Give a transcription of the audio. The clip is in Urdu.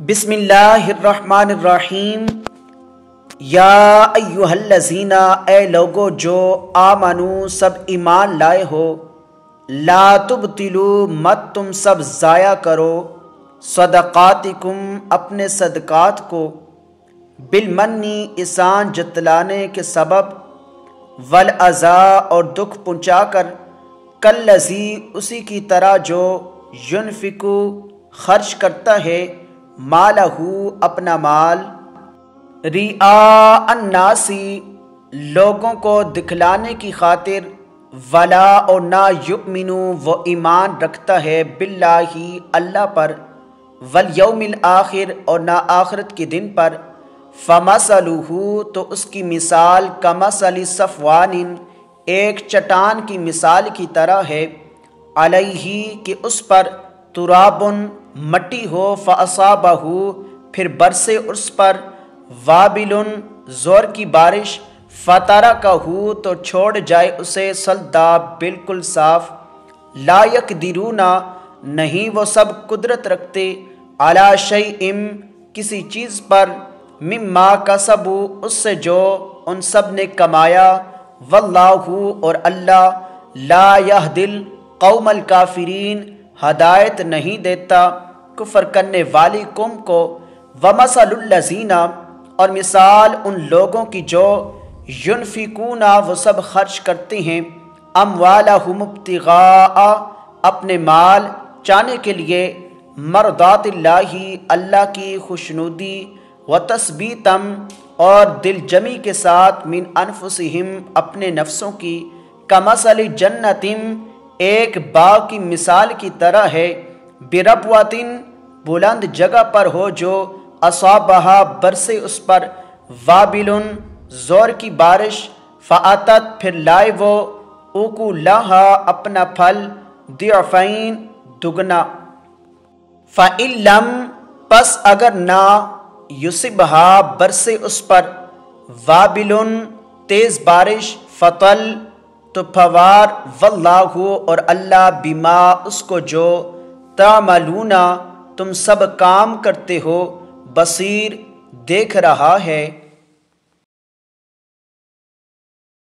بسم اللہ الرحمن الرحیم۔ یا ایہا الذین، اے لوگو جو آمنو سب ایمان لائے ہو، لا تبطلو مت تم سب ضائع کرو، صدقاتکم اپنے صدقات کو، بالمنی احسان جتلانے کے سبب، والاذی اور دکھ پہنچا کر، کالذی اسی کی طرح جو ینفقو خرچ کرتا ہے، مالہ اپنا مال، رئاء الناس لوگوں کو دکھلانے کی خاطر، ولا اور نہ یؤمنو وہ ایمان رکھتا ہے، باللہ اللہ پر، والیوم الآخر اور نہ آخرت کے دن پر، فمثلہ تو اس کی مثال کمثل صفوان ایک چٹان کی مثال کی طرح ہے، علیہ کہ اس پر ترابن مٹی ہو، فاصابہ پھر برسے اس پر، وابل زور کی بارش، فترکہ تو چھوڑ جائے اسے صلدا بالکل صاف، لا یقدرون نہیں وہ سب قدرت رکھتے، علی شیء کسی چیز پر، مما کسبوا اس سے جو ان سب نے کمایا، واللہ اور اللہ، لا یہدی القوم الکافرین ہدایت نہیں دیتا کفر کرنے والی قوم کو، ومثل الذین اور مثال ان لوگوں کی جو ینفقون وہ سب خرچ کرتے ہیں، اموالہم ابتغاء اپنے مال چاہنے کے لیے، مرضات اللہ اللہ کی خوشنودی، وتثبیتا اور دل جمی کے ساتھ، من انفسہم اپنے نفسوں کی، کمثل جنت ایک باغ کی مثال کی طرح ہے، بربوۃ بلند جگہ پر ہو جو، اصابہا برسے اس پر، وابل زور کی بارش، فاتت پھر لائے وہ، اکلہا اپنا پھل، ضعفین دگنا، فإن لم پس اگر نہ، یصبھا برسے اس پر، وابل تیز بارش، فطل تو پھوار، واللہ اور اللہ، بما اس کو جو، تعملون تم سب کام کرتے ہو، بصیر دیکھ رہا ہے۔